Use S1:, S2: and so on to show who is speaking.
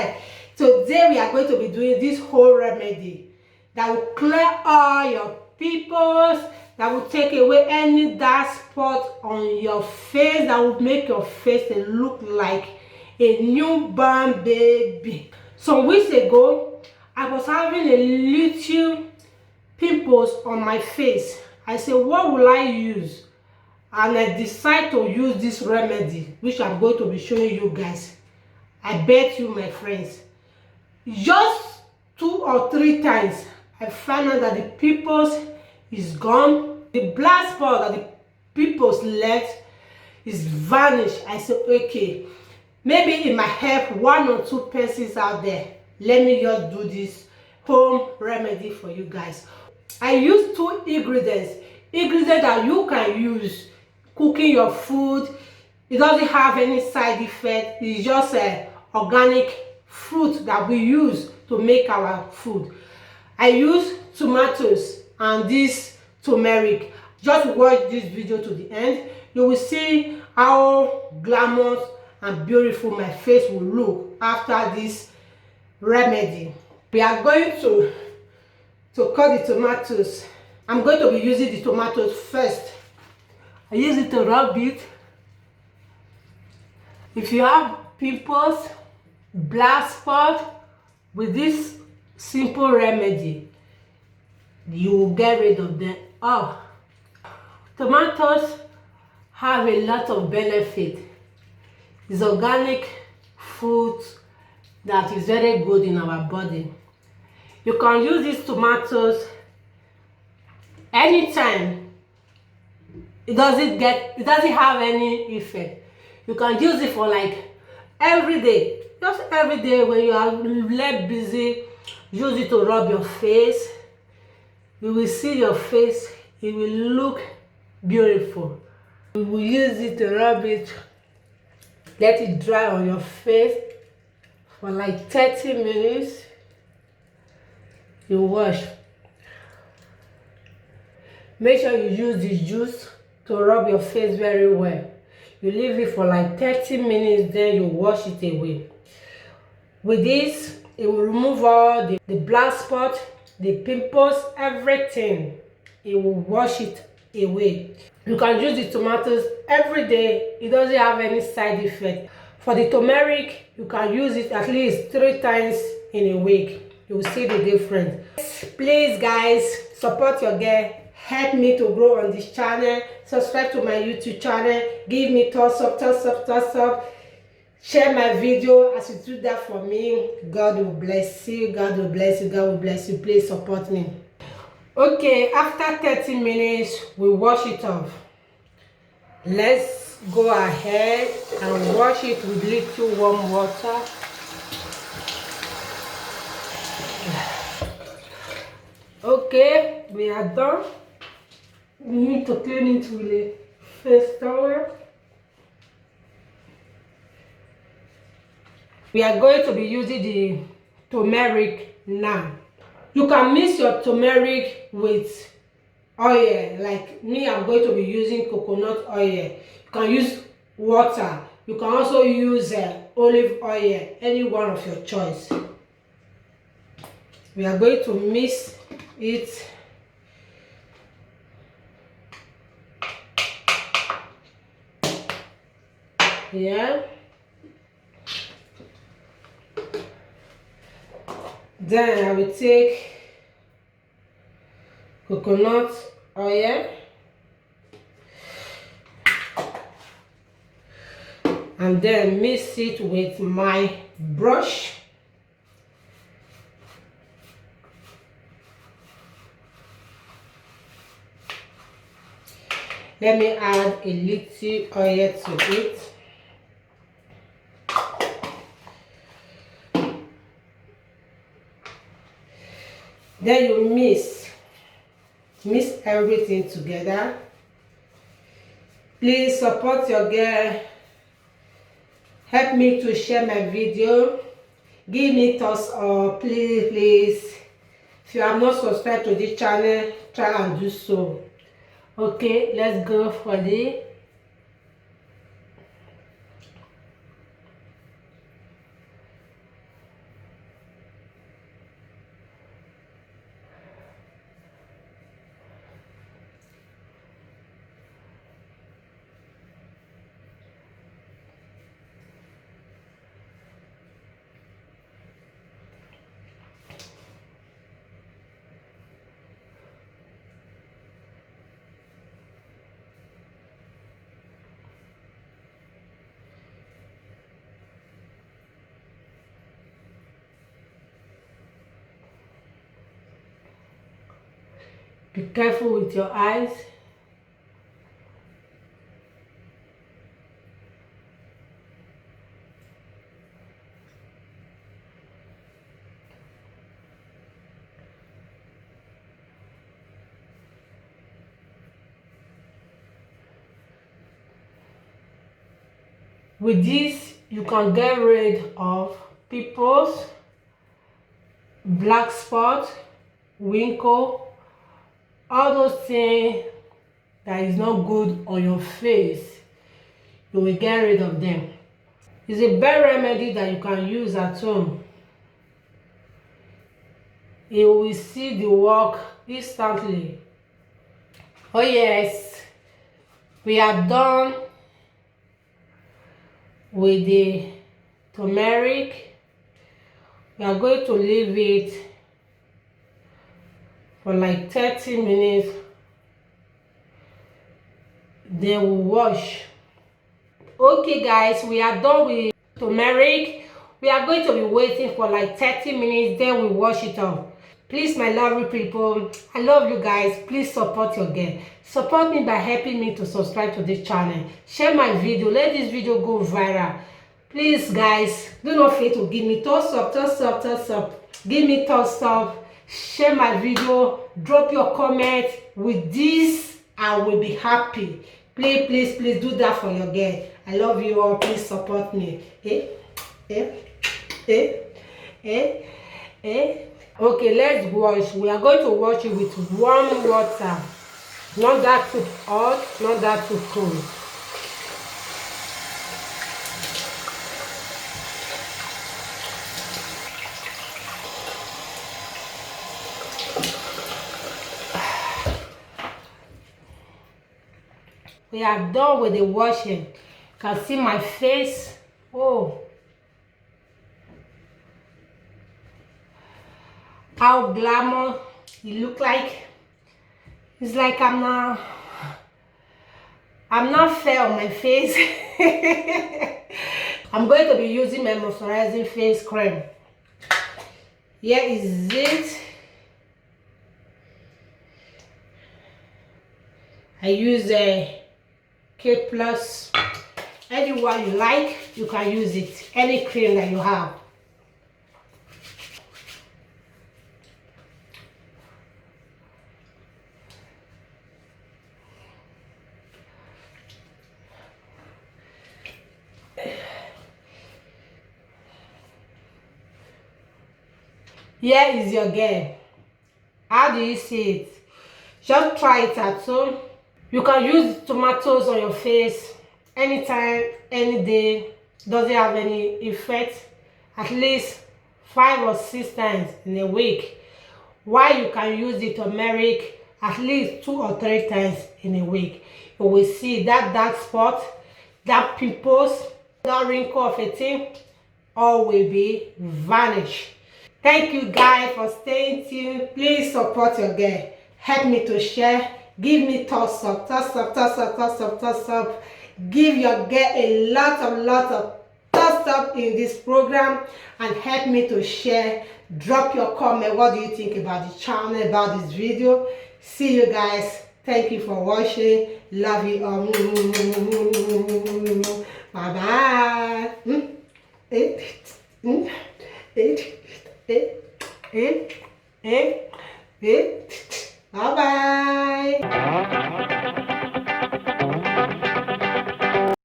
S1: guys, today we are going to be doing this whole remedy that will clear all your pimples, that will take away any dark spot on your face, that will make your face look like a newborn baby. Some weeks ago, I was having a little pimples on my face. I said, what will I use? And I decided to use this remedy, which I'm going to be showing you guys. I bet you, my friends, just 2 or 3 times, I found out that the pimples is gone. The black spot that the pimples left is vanished. I said, okay, maybe it might help 1 or 2 persons out there. Let me just do this home remedy for you guys. I use 2 ingredients that you can use cooking your food. It doesn't have any side effect. It's just an organic fruit that we use to make our food. I use tomatoes and this turmeric. Just watch this video to the end. You will see how glamorous and beautiful my face will look after this remedy. We are going to cut the tomatoes. I'm going to be using the tomatoes first. I use it to rub it. If you have pimples, black spot, with this simple remedy, you will get rid of them. Oh, tomatoes have a lot of benefit. It's organic food that is very good in our body. You can use these tomatoes anytime. It doesn't have any effect. You can use it for like every day. Just every day when you are less busy, use it to rub your face. You will see your face, it will look beautiful. You will use it to rub it, let it dry on your face for like 30 minutes. You wash. Make sure you use the juice to rub your face very well. You leave it for like 30 minutes, then you wash it away. With this, it will remove all the black spot, the pimples, everything. It will wash it away. You can use the tomatoes every day. It doesn't have any side effect. For the turmeric, you can use it at least 3 times in a week. You will see the difference. Please guys, support your girl. Help me to grow on this channel. Subscribe to my YouTube channel. Give me thumbs up. Share my video. As you do that for me, God will bless you. God will bless you. God will bless you. Please support me. Okay, after 30 minutes, we wash it off. Let's go ahead and wash it with little warm water. Okay, we are done. We need to clean it with a face towel. We are going to be using the turmeric now. You can mix your turmeric with oil. Like me, I'm going to be using coconut oil. You can use water. You can also use olive oil, any one of your choice. We are going to mix it. Yeah. Then I will take coconut oil and then mix it with my brush. Let me add a little oil to it. Then you mix everything together. Please support your girl. Help me to share my video. Give me thumbs up, please. If you have not subscribed to this channel, try and do so. Okay, let's go for the Be careful with your eyes. With this, you can get rid of pimples, black spot, wrinkle, all those things that is not good on your face. You will get rid of them. It's a bare remedy that you can use at home. You will see the work instantly. Oh yes, we are done with the turmeric. We are going to leave it for like 30 minutes. Then we'll wash. Okay guys, we are done with turmeric. We are going to be waiting for like 30 minutes, then we wash it off. Please, my lovely people, I love you guys. Please support your girl. Support me by helping me to subscribe to this channel. Share my video. Let this video go viral. Please guys, do not fail to give me thumbs up, thumbs up, thumbs up. Give me thumbs up. Share my video. Drop your comment. With this, I will be happy. Please, please, please do that for your girl. I love you all. Please support me. Okay, let's wash. We are going to wash it with warm water. Not that too hot, not that too cold. We are done with the washing. You can see my face. Oh, how glamour it look like. It's like I'm not fair on my face. I'm going to be using my moisturizing face cream. Here is it. I use a K Plus. Any one you like, you can use it. Any cream that you have. Here is your girl. How do you see it? Just try it at home. You can use tomatoes on your face anytime, any day. Doesn't have any effect. At least 5 or 6 times in a week. While you can use the turmeric at least 2 or 3 times in a week. You will see that dark spot, that pimples, that wrinkle of a thing, all will be vanished. Thank you guys for staying tuned. Please support your girl. Help me to share. Give me thumbs up, thumbs up, thumbs up, thumbs up, thumbs up. Give your girl a lot of thumbs up in this program and help me to share. Drop your comment. What do you think about the channel, about this video? See you guys. Thank you for watching. Love you all. Bye bye. Bye bye.